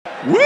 Woo!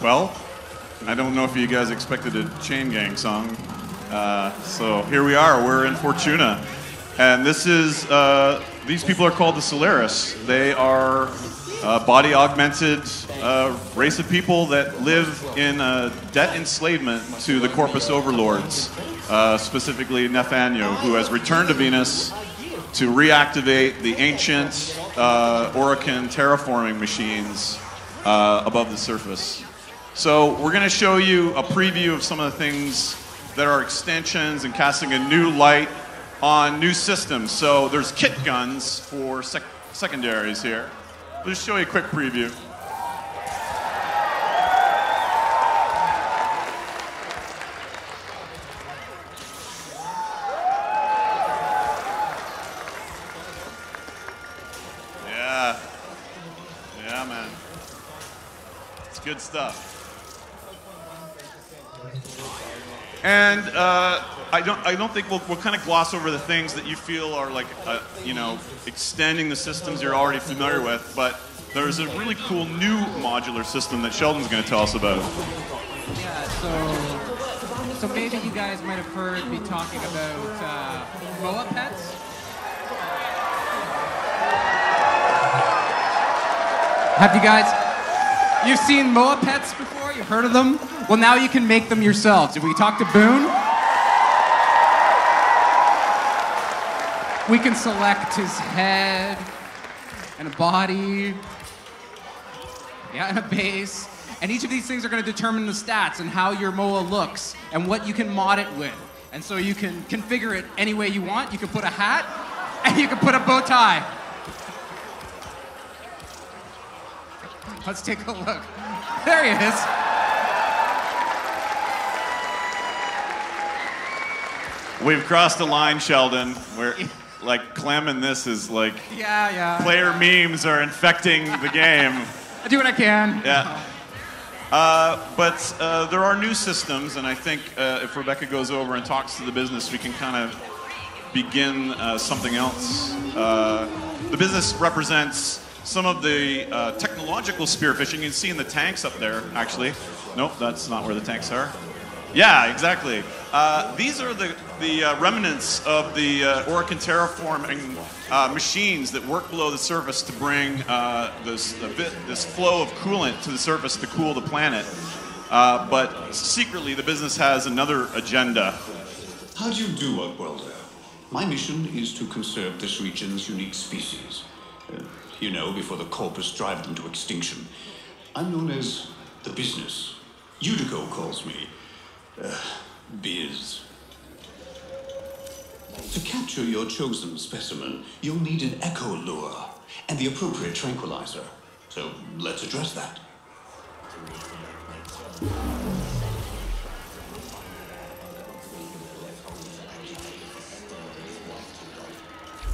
Well, I don't know if you guys expected a chain gang song. So here we are, we're in Fortuna. And this is, these people are called the Solaris. They are a body augmented race of people that live in debt enslavement to the Corpus overlords, specifically Nathaniel, who has returned to Venus to reactivate the ancient Orican terraforming machines above the surface. So we're going to show you a preview of some of the things that are extensions and casting a new light on new systems. So there's kit guns for secondaries here. We'll just show you a quick preview. Yeah, man. It's good stuff. And I don't think we'll kind of gloss over the things that you feel are like, you know, extending the systems you're already familiar with, but there's a really cool new modular system that Sheldon's going to tell us about. Yeah, so maybe you guys might have heard me talking about MOA pets. Have you guys, you've seen MOA pets before? You've heard of them? Well, now you can make them yourselves. If we talk to Boone, we can select his head and a body, and a base. And each of these things are going to determine the stats and how your MOA looks and what you can mod it with. And so you can configure it any way you want. You can put a hat and you can put a bow tie. Let's take a look. There he is. We've crossed a line, Sheldon, where like Clem and this is like player memes are infecting the game. I do what I can. Yeah. But there are new systems, and I think if Rebecca goes over and talks to the business, we can kind of begin something else. The business represents some of the technological spearfishing. You can see in the tanks up there, actually. Nope, that's not where the tanks are. Yeah, exactly. These are the remnants of the Oricon terraforming machines that work below the surface to bring this flow of coolant to the surface to cool the planet. But secretly, the business has another agenda. How do you do, Workworlder? My mission is to conserve this region's unique species. You know, before the corpus drive them to extinction. I'm known as the business. Udico calls me Biz. To capture your chosen specimen, you'll need an echo lure and the appropriate tranquilizer. So let's address that.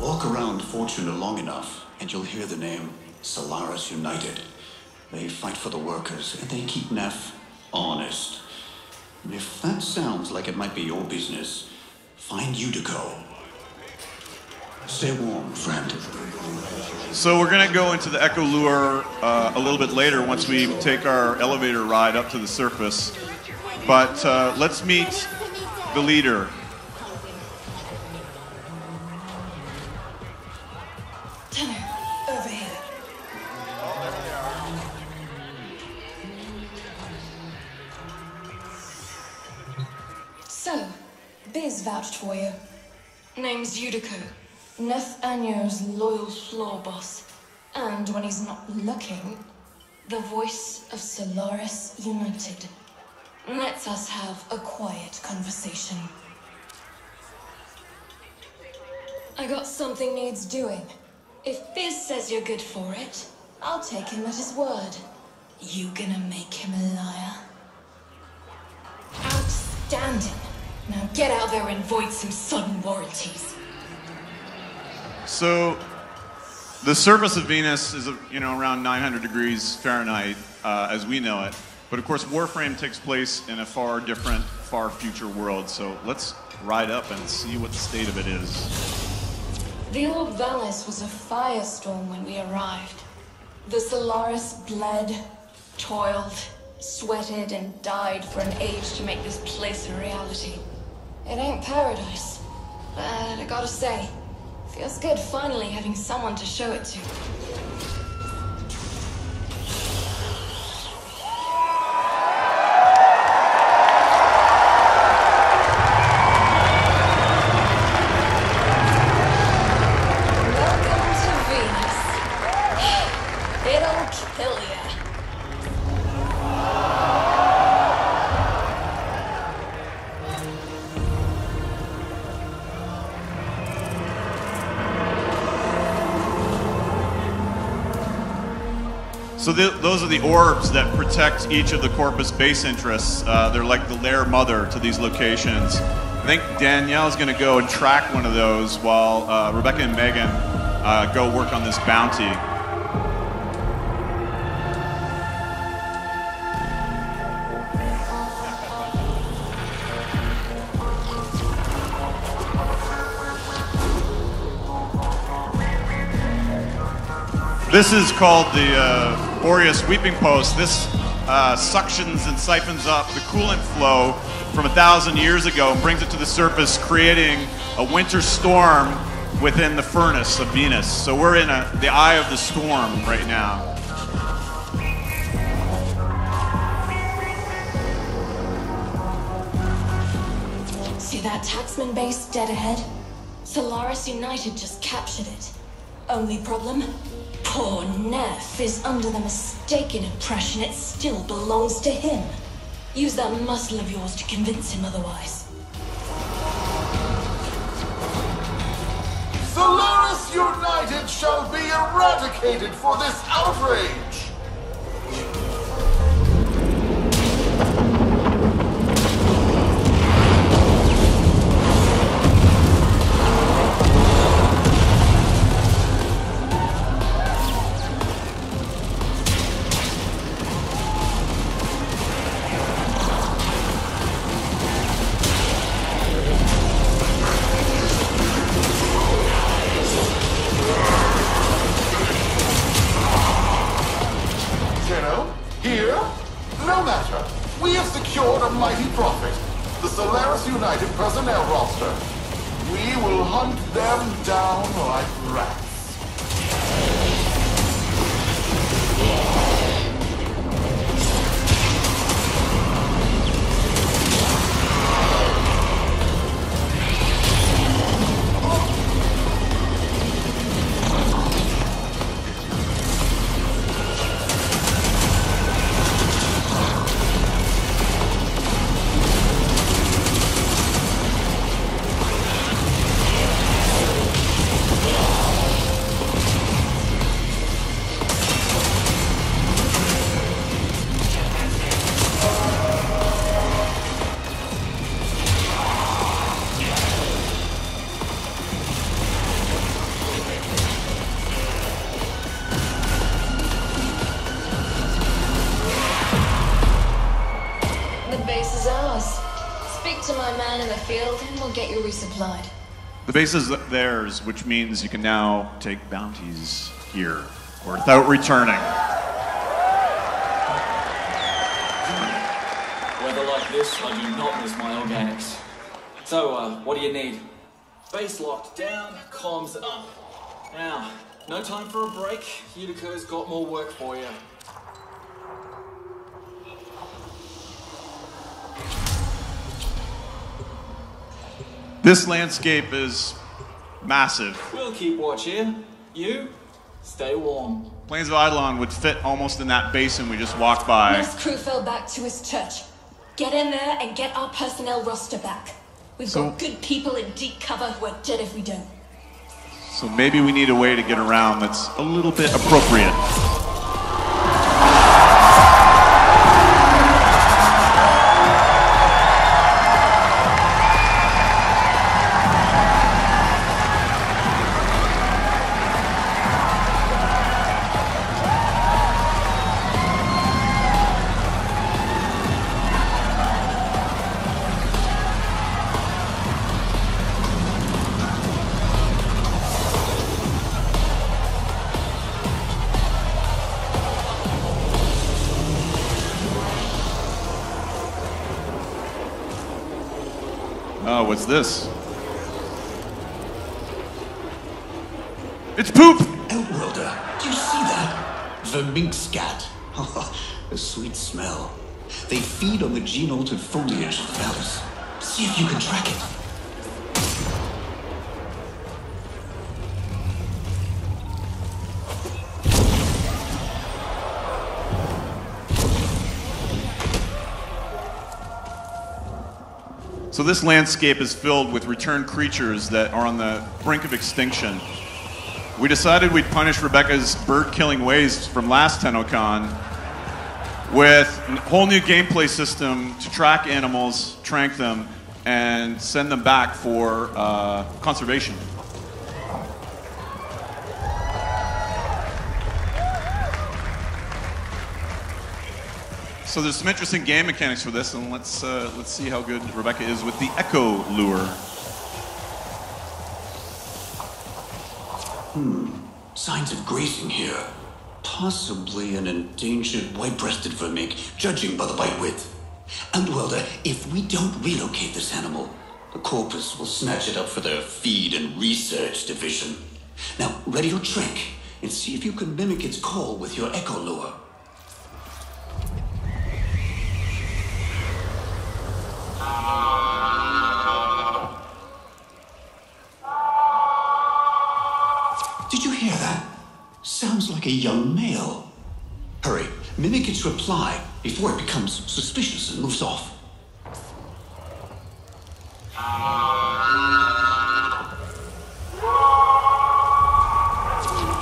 Walk around Fortuna long enough, and you'll hear the name Solaris United. They fight for the workers, and they keep Neff honest. If that sounds like it might be your business, find Udico. Stay warm, friend. So we're going to go into the Echo Lure a little bit later once we take our elevator ride up to the surface. But let's meet the leader. Over here. So, Biz vouched for you. Name's Udico. Neff Anyo's loyal floor boss. And when he's not looking, the voice of Solaris United. Let's us have a quiet conversation. I got something needs doing. If Biz says you're good for it, I'll take him at his word. You gonna make him a liar? Outstanding. Now get out there and void some sudden warranties. So the surface of Venus is, around 900 degrees Fahrenheit, as we know it. But of course, Warframe takes place in a far different, far future world. So let's ride up and see what the state of it is. The Orb Valis was a firestorm when we arrived. The Solaris bled, toiled, sweated, and died for an age to make this place a reality. It ain't paradise, but I gotta say, feels good finally having someone to show it to. So those are the orbs that protect each of the Corpus base interests. They're like the lair mother to these locations. I think Danielle's going to go and track one of those while Rebecca and Megan go work on this bounty. This is called the Boreas Weeping Post. This suctions and siphons up the coolant flow from 1,000 years ago and brings it to the surface, creating a winter storm within the furnace of Venus. So we're in the eye of the storm right now. See that taxman base dead ahead? Solaris United just captured it. Only problem? Poor Neff is under the mistaken impression it still belongs to him. Use that muscle of yours to convince him otherwise. Solaris United shall be eradicated for this outrage! the Solaris United personnel roster. We will hunt them down like rats. Get you resupplied. The base is theirs, which means you can now take bounties here without returning. Weather like this, I do not miss my organics. So, what do you need? Base locked down, comms up. Now, no time for a break. Utica's got more work for you. This landscape is massive. We'll keep watch here. You, stay warm. Plains of Eidolon would fit almost in that basin we just walked by. Nest crew fell back to his church. Get in there and get our personnel roster back. We've got good people in deep cover who are dead if we don't. So maybe we need a way to get around that's a little bit appropriate. Oh, what's this? It's poop! Outworlder, do you see that? The mink scat. A sweet smell. They feed on the gene-altered foliage of the valleys. See if you can track it. So this landscape is filled with returned creatures that are on the brink of extinction. We decided we'd punish Rebecca's bird-killing ways from last TennoCon with a whole new gameplay system to track animals, trank them, and send them back for conservation. So there's some interesting game mechanics for this, and let's see how good Rebecca is with the Echo Lure. Signs of grazing here. Possibly an endangered white-breasted vermink, judging by the bite width. Outworlder, if we don't relocate this animal, the corpus will snatch it up for their feed and research division. Now, ready your trick, and see if you can mimic its call with your Echo Lure. Did you hear that? Sounds like a young male. Hurry, mimic its reply before it becomes suspicious and moves off.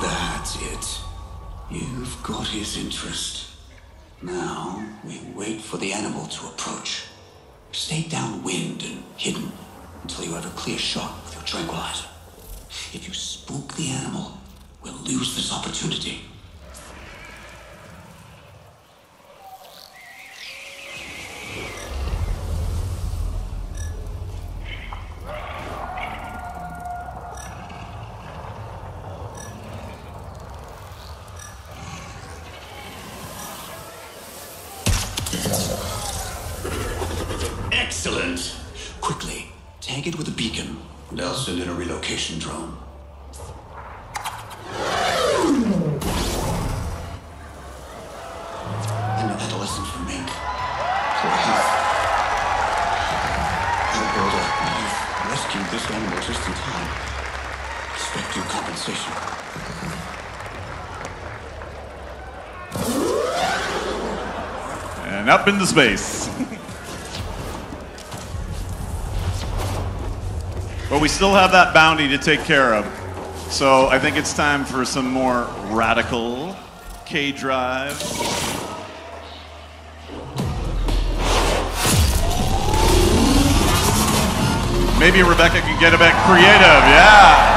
That's it. You've got his interest. Now, we wait for the animal to approach. Stay downwind and hidden until you have a clear shot with your tranquilizer. If you spook the animal, we'll lose this opportunity. Excellent. Quickly, tag it with a beacon, and I'll send in a relocation drone. An adolescent from Mink. For health. Builder, you've rescued this animal just in time. Expect due compensation. And up into space. But we still have that bounty to take care of. So I think it's time for some more radical K-Drive. Maybe Rebecca can get a bit creative, yeah.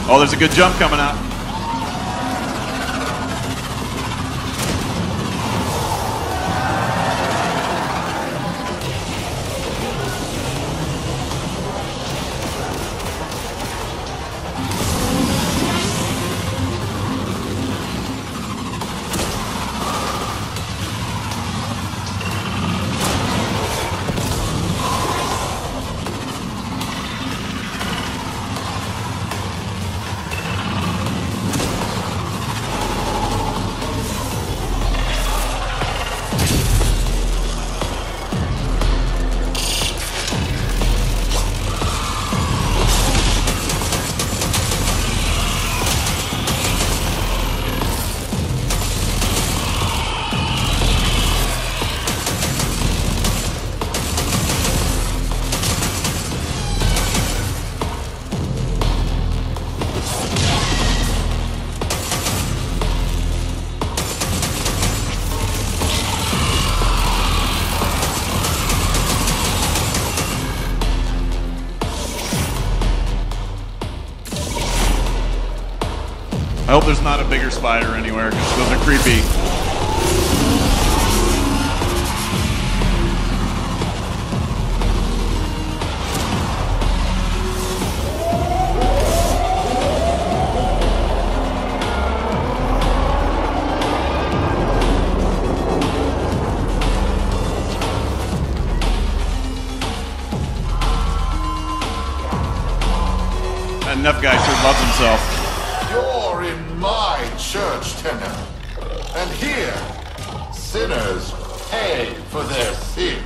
Oh, there's a good jump coming up. I hope there's not a bigger spider anywhere, because those are creepy. That Neff guy sure loves himself. You're in my church, tenor. And here, sinners pay for their sins.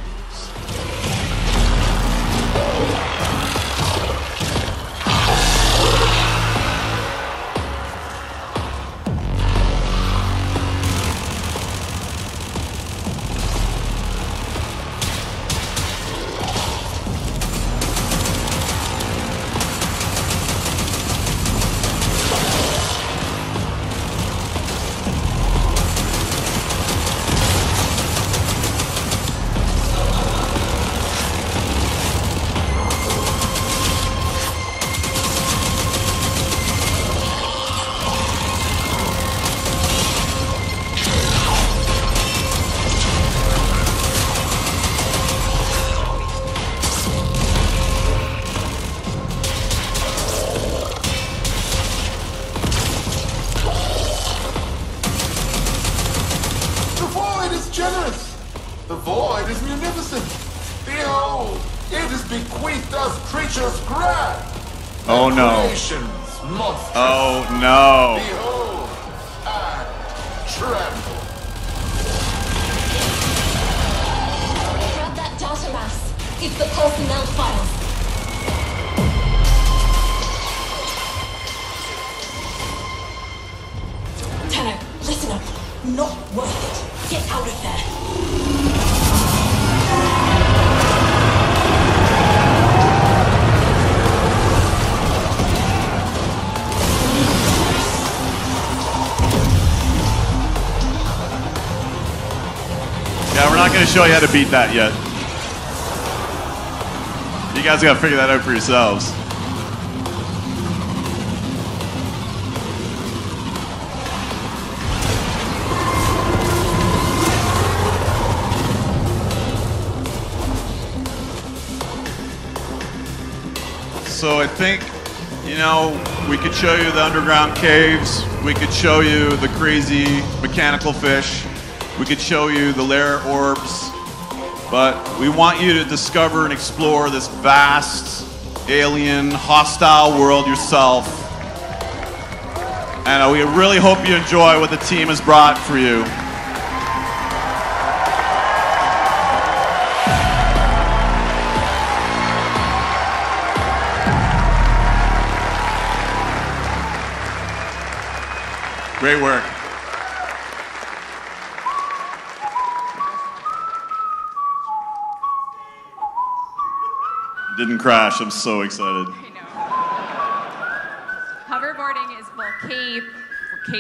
Oh no. Oh no. Behold and tremble. Grab that data mass. It's the personnel files. Tenno, listen up. Not worth it. Get out of there. Yeah, we're not going to show you how to beat that yet. You guys got to figure that out for yourselves. So I think, you know, we could show you the underground caves. We could show you the crazy mechanical fish. We could show you the lair orbs. But we want you to discover and explore this vast, alien, hostile world yourself. And we really hope you enjoy what the team has brought for you. Great work. Didn't crash. I'm so excited. I know. Hoverboarding is, well, K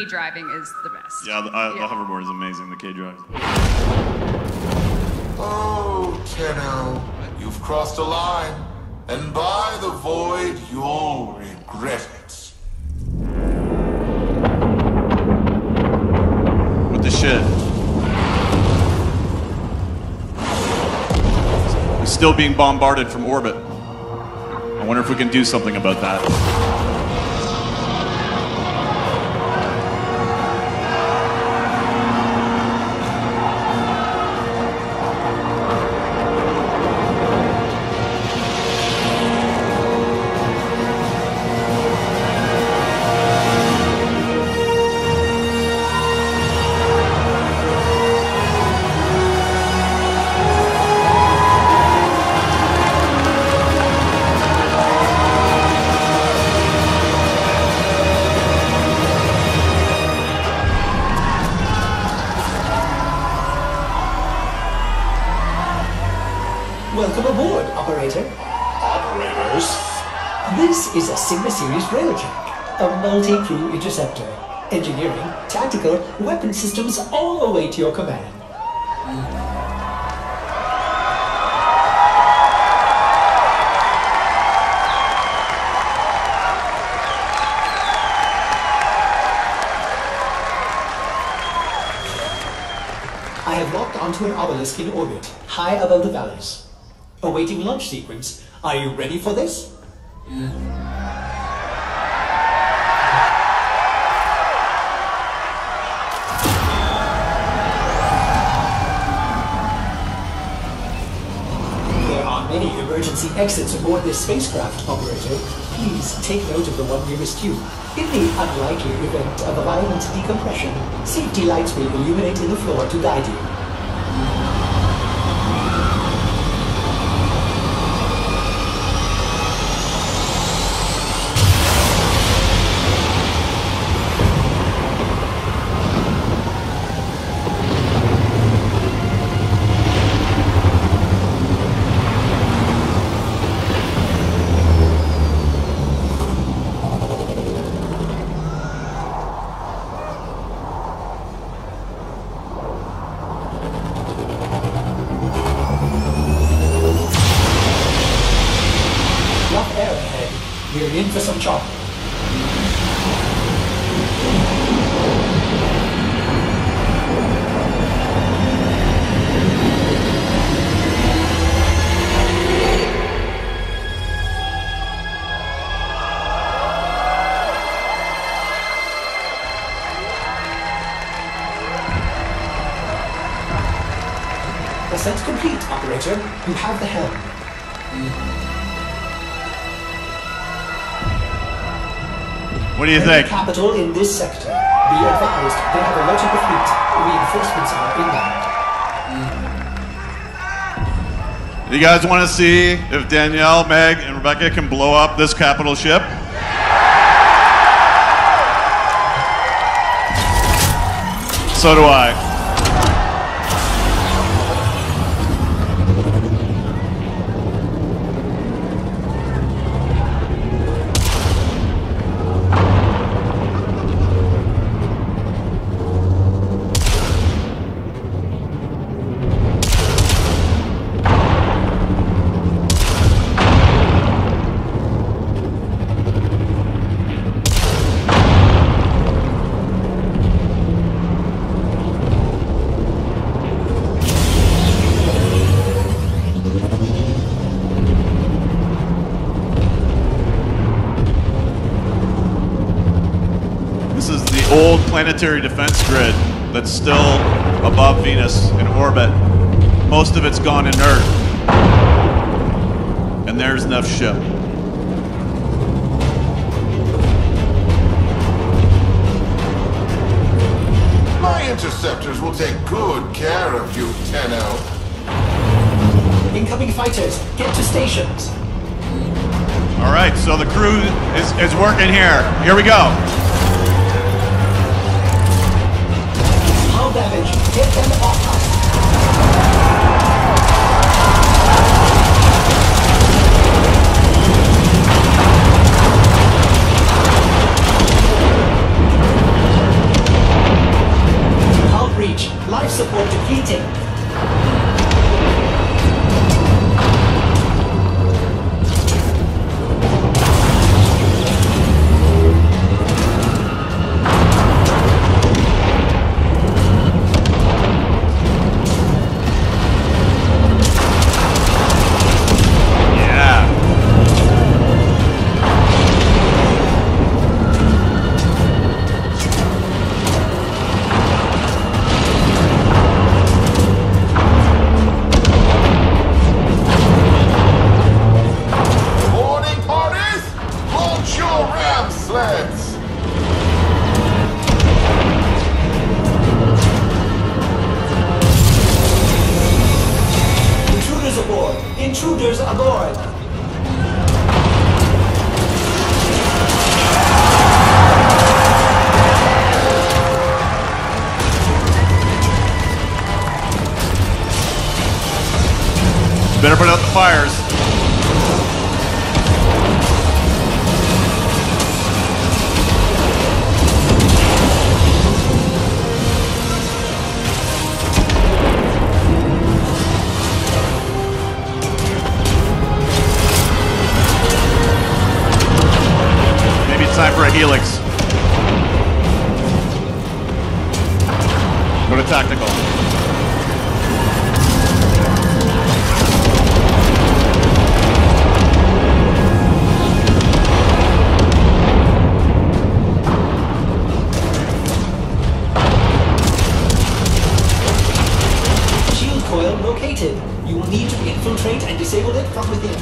driving is the best. Yeah, the hoverboard is amazing. The K drive. Oh, Tenno, you've crossed a line, and by the void, you'll regret it. What the shit? We're still being bombarded from orbit. I wonder if we can do something about that. Welcome aboard, operator. Operators? This is a Sigma Series Railjack, a multi-crew interceptor. Engineering, tactical, weapon systems all await your command. I have locked onto an obelisk in orbit, high above the valleys. Awaiting launch sequence. Are you ready for this? There are many emergency exits aboard this spacecraft, operator. Please take note of the one nearest you. In the unlikely event of a violent decompression, safety lights will illuminate in the floor to guide you. We're in for some chop. Ascent complete, operator. You have the helm. What do you think? Capital in this sector. Be advised, they have alerted the fleet. Reinforcements are inbound. You guys want to see if Danielle, Meg, and Rebecca can blow up this capital ship? So do I. planetary defense grid that's still above Venus in orbit. Most of it's gone inert. And there's Neff's ship. My interceptors will take good care of you, Tenno. Incoming fighters, get to stations. All right, so the crew is working here. Here we go. Hull damage, get them off us. Hull breach, life support depleting. Intruders aboard! Better put out the fires. Time for a helix. Go to tactical. Shield coil located. You will need to infiltrate and disable it from within.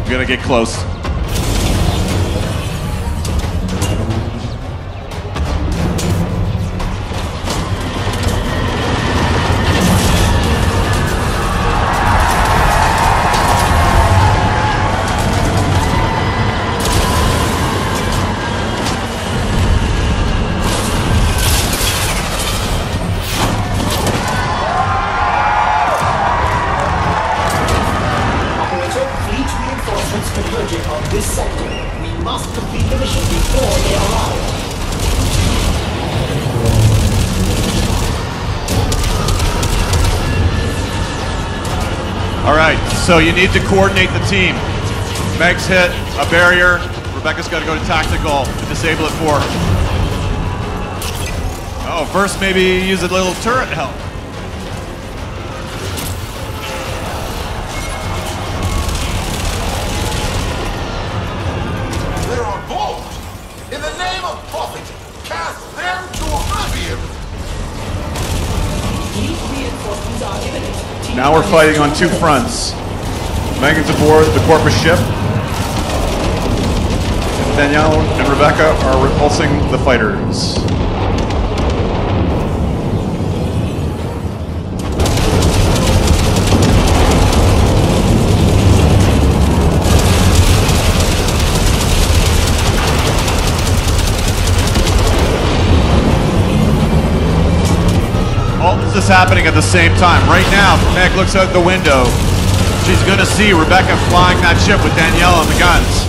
We're gonna get close. On this sector, we must complete the mission before they arrive. All right, so you need to coordinate the team. Meg's hit a barrier. Rebecca's got to go to tactical to disable it for her. Oh, first maybe use a little turret help. Now we're fighting on two fronts. Megan's aboard the Corpus ship. Danielle and Rebecca are repulsing the fighters. All this is happening at the same time. Right now, Meg looks out the window. She's gonna see Rebecca flying that ship with Danielle on the guns.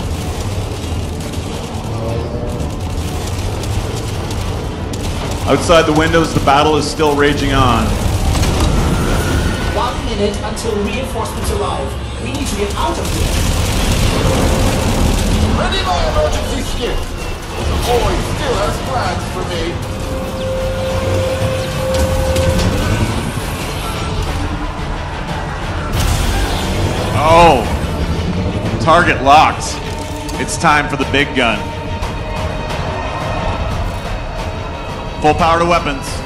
Outside the windows, the battle is still raging on. 1 minute until reinforcements arrive. We need to get out of here. Ready my emergency skip. The boy still has plans for me. Oh, target locked. It's time for the big gun. Full power to weapons.